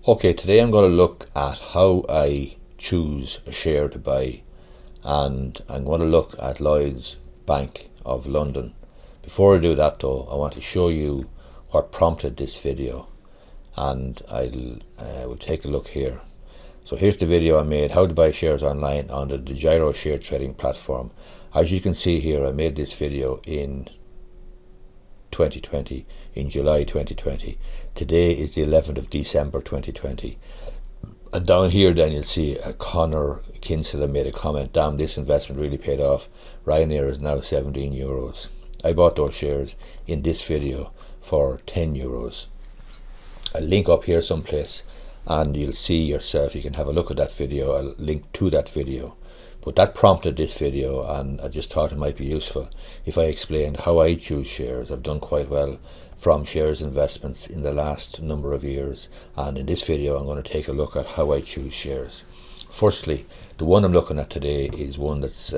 Okay, today I'm going to look at how I choose a share to buy, and I'm going to look at Lloyd's Bank of London. Before I do that though, I want to show you what prompted this video, and will take a look here. So here's the video I made, how to buy shares online on the Gyro share trading platform. As you can see here, I made this video in 2020, in July 2020. Today is the 11th of December 2020. And down here then you'll see Connor Kinsella made a comment, damn, this investment really paid off. Ryanair is now €17. I bought those shares in this video for €10. I'll link up here someplace and you'll see yourself, you can have a look at that video. I'll link to that video. But that prompted this video, and I just thought it might be useful if I explained how I choose shares. I've done quite well from shares investments in the last number of years, and in this video I'm going to take a look at how I choose shares. Firstly, the one I'm looking at today is one that's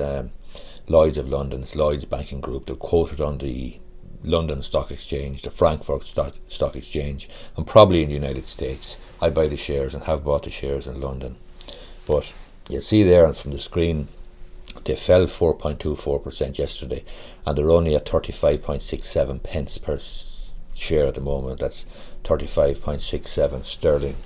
Lloyd's of London. It's Lloyd's Banking Group. They're quoted on the London Stock Exchange, the Frankfurt Stock Exchange, and probably in the United States. I buy the shares and have bought the shares in London. But you'll see there and from the screen, they fell 4.24% yesterday, and they're only at 35.67 pence per share at the moment. That's 35.67 sterling.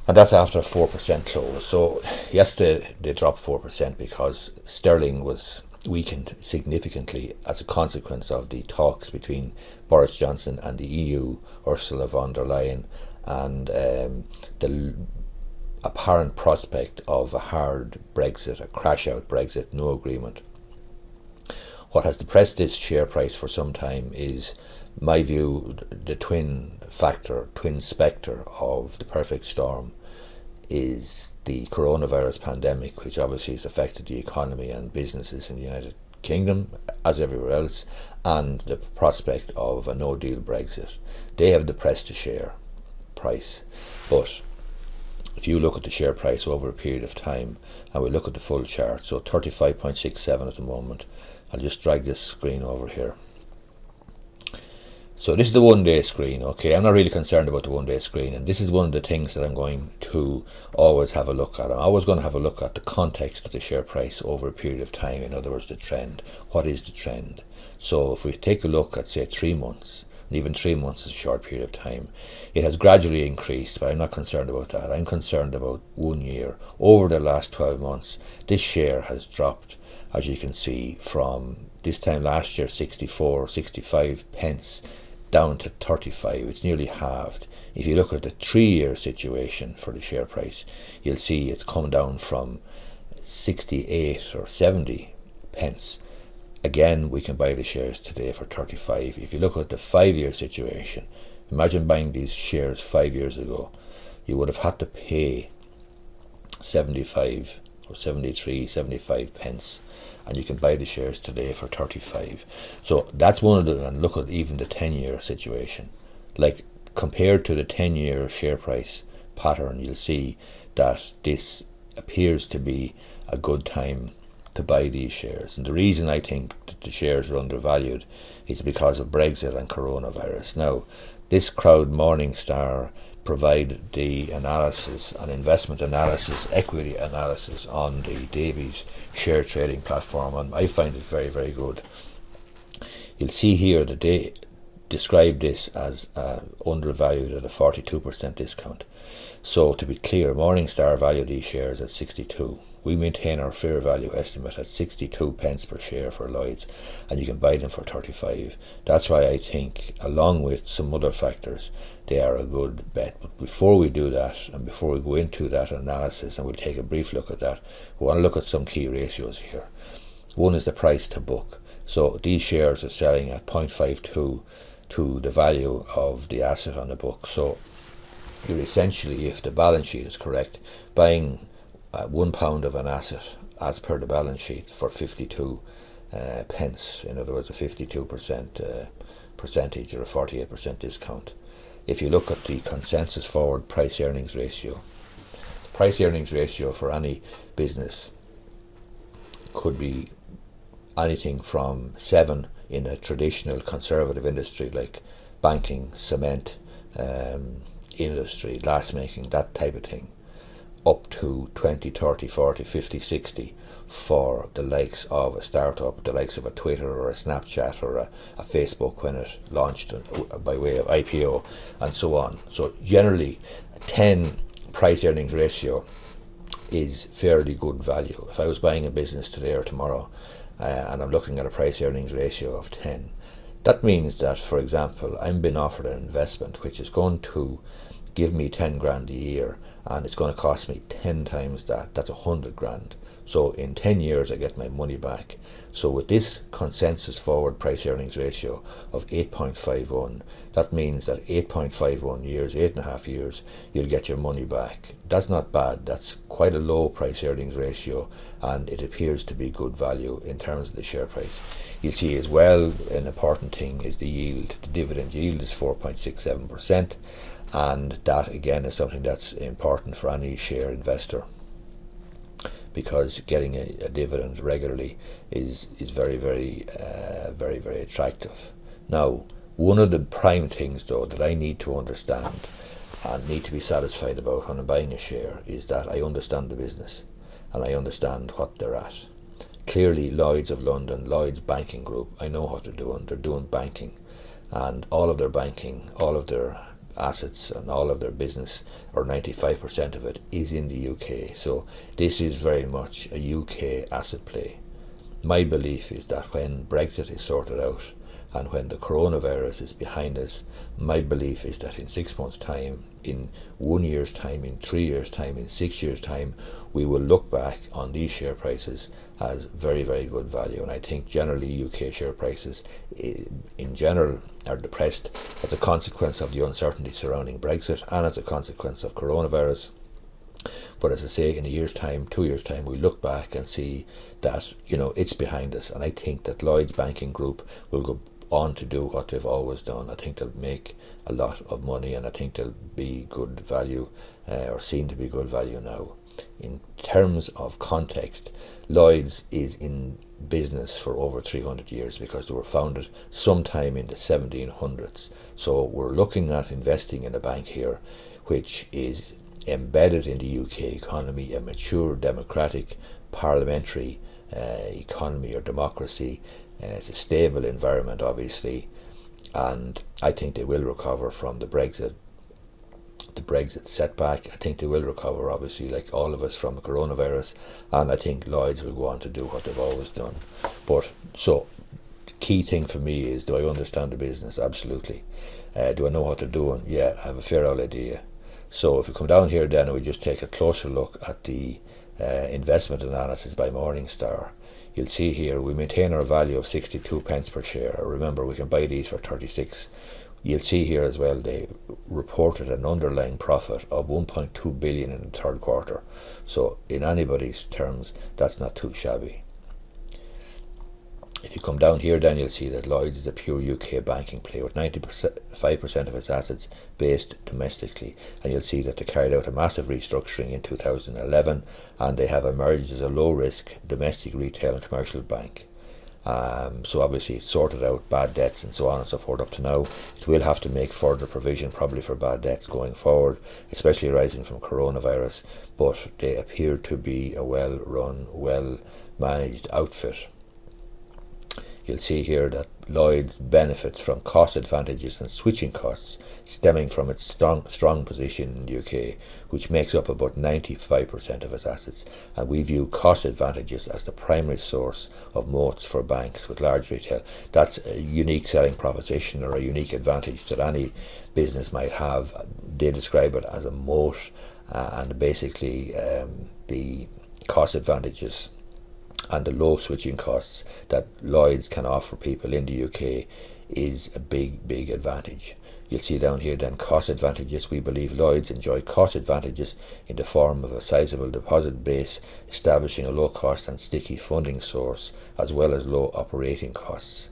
And that's after a 4% close. So yesterday they dropped 4% because sterling was weakened significantly as a consequence of the talks between Boris Johnson and the EU, Ursula von der Leyen, and the apparent prospect of a hard Brexit, a crash-out Brexit, no agreement. What has depressed this share price for some time is, my view, the twin spectre of the perfect storm is the coronavirus pandemic, which obviously has affected the economy and businesses in the United Kingdom, as everywhere else, and the prospect of a no-deal Brexit. They have depressed the share price. But if you look at the share price over a period of time, and we look at the full chart, so 35.67 at the moment. I'll just drag this screen over here. So this is the one-day screen, okay? I'm not really concerned about the one-day screen, and this is one of the things that I'm going to always have a look at. I'm always going to have a look at the context of the share price over a period of time. In other words, the trend. What is the trend? So if we take a look at, say, 3 months, and even 3 months is a short period of time, it has gradually increased, but I'm not concerned about that. I'm concerned about 1 year. Over the last 12 months, this share has dropped, as you can see, from this time last year, 65 pence, down to 35. It's nearly halved. If you look at the 3-year situation for the share price, you'll see it's come down from 68 or 70 pence. Again, we can buy the shares today for 35. If you look at the 5-year situation, imagine buying these shares 5 years ago. You would have had to pay 75 or 75 pence, and you can buy the shares today for 35. So that's one of the, and look at even the 10-year situation. Like, compared to the 10-year share price pattern, you'll see that this appears to be a good time to buy these shares. And the reason I think that the shares are undervalued is because of Brexit and coronavirus. Now, this crowd, Morningstar, provide the analysis, an investment analysis, equity analysis on the Davies share trading platform, and I find it very, very good. You'll see here that they describe this as undervalued at a 42% discount. So to be clear, Morningstar value these shares at 62. We maintain our fair value estimate at 62 pence per share for Lloyd's, and you can buy them for 35. That's why I think, along with some other factors, they are a good bet. But before we do that, and before we go into that analysis, and we'll take a brief look at that, we want to look at some key ratios here. One is the price to book. So these shares are selling at 0.52 to the value of the asset on the book. So you're essentially, if the balance sheet is correct, buying £1 of an asset as per the balance sheet for 52 pence. In other words, a 52% percentage or a 48% discount. If you look at the consensus forward price earnings ratio, the price earnings ratio for any business could be anything from 7 in a traditional conservative industry like banking, cement, industry, glassmaking, that type of thing, up to 20, 30, 40, 50, 60 for the likes of a startup, the likes of a Twitter or a Snapchat or a Facebook when it launched by way of IPO and so on. So generally, a 10 price earnings ratio is fairly good value. If I was buying a business today or tomorrow and I'm looking at a price earnings ratio of 10, that means that, for example, I'm being offered an investment which is going to give me 10 grand a year and it's going to cost me 10 times that. That's 100 grand. So in 10 years I get my money back. So with this consensus forward price earnings ratio of 8.51, that means that 8.51 years, 8.5 years, you'll get your money back. That's not bad. That's quite a low price earnings ratio, and it appears to be good value in terms of the share price. You'll see as well, an important thing is the yield. The dividend yield is 4.67%, and that again is something that's important for any share investor, because getting a dividend regularly is very, very attractive. Now, one of the prime things though that I need to understand and need to be satisfied about when I'm buying a share is that I understand the business and I understand what they're at. Clearly, Lloyd's of London, Lloyd's Banking Group, I know what they're doing. They're doing banking, and all of their banking, all of their assets and all of their business, or 95% of it, is in the UK. So this is very much a UK asset play. My belief is that when Brexit is sorted out and when the coronavirus is behind us, my belief is that in 6 months' time, in 1 year's time, in 3 years' time, in 6 years' time, we will look back on these share prices as very, very good value. And I think generally UK share prices in general are depressed as a consequence of the uncertainty surrounding Brexit and as a consequence of coronavirus. But as I say, in a year's time, 2 years' time, we look back and see that, it's behind us. And I think that Lloyd's Banking Group will go on to do what they've always done. I think they'll make a lot of money, and I think they'll be good value, or seen to be good value now. In terms of context, Lloyd's is in business for over 300 years because they were founded sometime in the 1700s. So we're looking at investing in a bank here which is embedded in the UK economy, a mature democratic parliamentary economy or democracy. It's a stable environment, obviously, and I think they will recover from the Brexit setback. I think they will recover, obviously, like all of us, from the coronavirus, and I think Lloyd's will go on to do what they've always done. But so the key thing for me is, do I understand the business? Absolutely. Do I know what they're doing? Yeah, I have a fair old idea. So if we come down here then and we just take a closer look at the investment analysis by Morningstar, you'll see here we maintain our value of 62 pence per share. Remember, we can buy these for 36. You'll see here as well they reported an underlying profit of 1.2 billion in the third quarter. So in anybody's terms, that's not too shabby. If you come down here, then you'll see that Lloyd's is a pure UK banking play with 95% of its assets based domestically. And you'll see that they carried out a massive restructuring in 2011 and they have emerged as a low-risk domestic retail and commercial bank. So obviously it's sorted out bad debts and so on and so forth up to now. It will have to make further provision probably for bad debts going forward, especially arising from coronavirus, but they appear to be a well-run, well-managed outfit. You'll see here that Lloyd's benefits from cost advantages and switching costs stemming from its strong position in the UK, which makes up about 95% of its assets, and we view cost advantages as the primary source of moats for banks with large retail. That's a unique selling proposition or a unique advantage that any business might have. They describe it as a moat, and basically the cost advantages and the low switching costs that Lloyd's can offer people in the UK is a big advantage. You'll see down here then cost advantages. We believe Lloyd's enjoy cost advantages in the form of a sizable deposit base, establishing a low cost and sticky funding source, as well as low operating costs.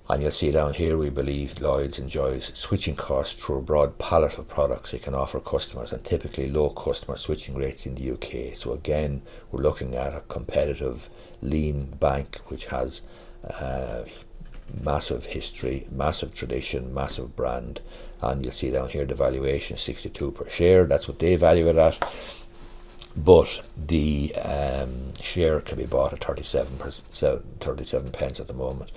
And you'll see down here we believe Lloyd's enjoys switching costs through a broad palette of products it can offer customers, and typically low customer switching rates in the UK. So again, we're looking at a competitive, lean bank which has massive history, massive tradition, massive brand, and you'll see down here the valuation 62 per share. That's what they value it at, but the share can be bought at 37 pence at the moment.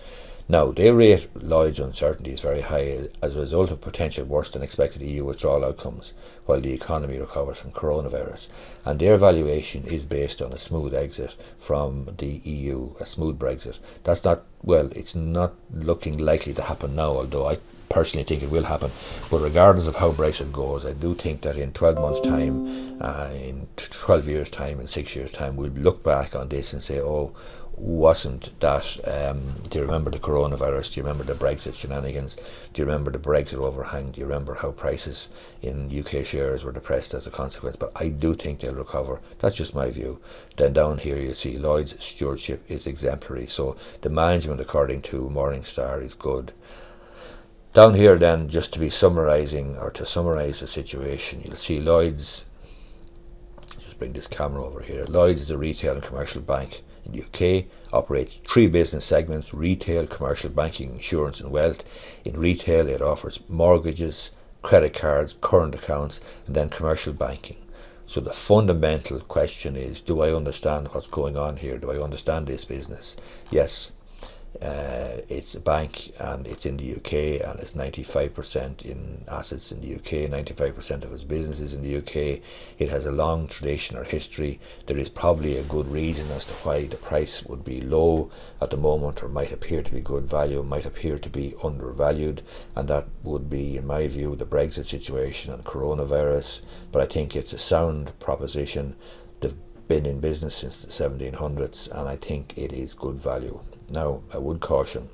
Now, they rate Lloyd's uncertainty is very high as a result of potential worse than expected EU withdrawal outcomes while the economy recovers from coronavirus, and their valuation is based on a smooth exit from the EU, a smooth Brexit. That's not, well, it's not looking likely to happen now, although I personally think it will happen. But regardless of how Brexit goes, I do think that in 12 months' time, in 12 years' time, in 6 years' time, we'll look back on this and say, oh, wasn't that, do you remember the coronavirus, do you remember the Brexit shenanigans, do you remember the Brexit overhang, do you remember how prices in UK shares were depressed as a consequence? But I do think they'll recover. That's just my view. Then down here you see Lloyd's stewardship is exemplary, so the management according to Morningstar is good. Down here then, just to be summarising, or to summarise the situation, you'll see Lloyd's, just bring this camera over here, Lloyd's is a retail and commercial bank in the UK, operates 3 business segments: retail, commercial banking, insurance and wealth. In retail it offers mortgages, credit cards, current accounts, and then commercial banking. So the fundamental question is, do I understand what's going on here? Do I understand this business? Yes. It's a bank and it's in the UK, and it's 95% in assets in the UK, 95% of its business is in the UK. It has a long tradition or history. There is probably a good reason as to why the price would be low at the moment, or might appear to be good value, might appear to be undervalued, and that would be, in my view, the Brexit situation and coronavirus. But I think it's a sound proposition. They've been in business since the 1700s, and I think it is good value. Now, I would caution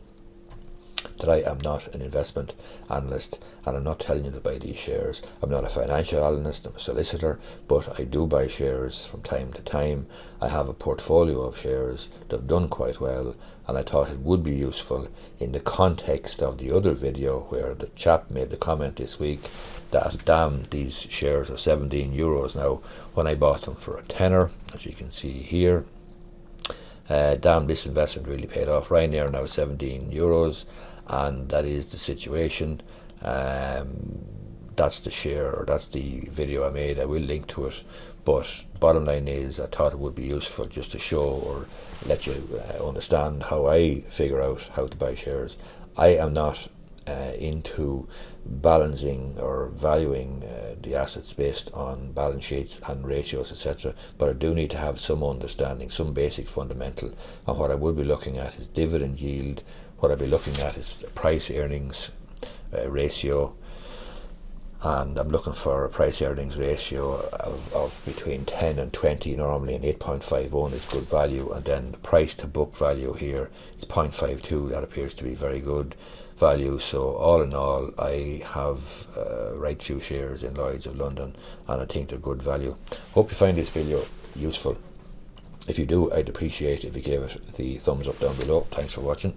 that I am not an investment analyst, and I'm not telling you to buy these shares. I'm not a financial analyst, I'm a solicitor, but I do buy shares from time to time. I have a portfolio of shares that have done quite well, and I thought it would be useful in the context of the other video where the chap made the comment this week that, damn, these shares are €17 now, when I bought them for a tenner, as you can see here. Damn, this investment really paid off. Ryanair now €17, and that is the situation. That's the share, or that's the video I made. I will link to it, but bottom line is I thought it would be useful just to show or let you understand how I figure out how to buy shares. I am not into balancing or valuing the assets based on balance sheets and ratios, etc., but I do need to have some understanding, some basic fundamental, and what I will be looking at is dividend yield. What I'll be looking at is price earnings ratio, and I'm looking for a price earnings ratio of between 10 and 20. Normally an 8.51 is good value, and then the price to book value here is 0.52. That appears to be very good value. So all in all, I have right few shares in Lloyd's of London, and I think they're good value. Hope you find this video useful. If you do, I'd appreciate if you gave it the thumbs up down below. Thanks for watching.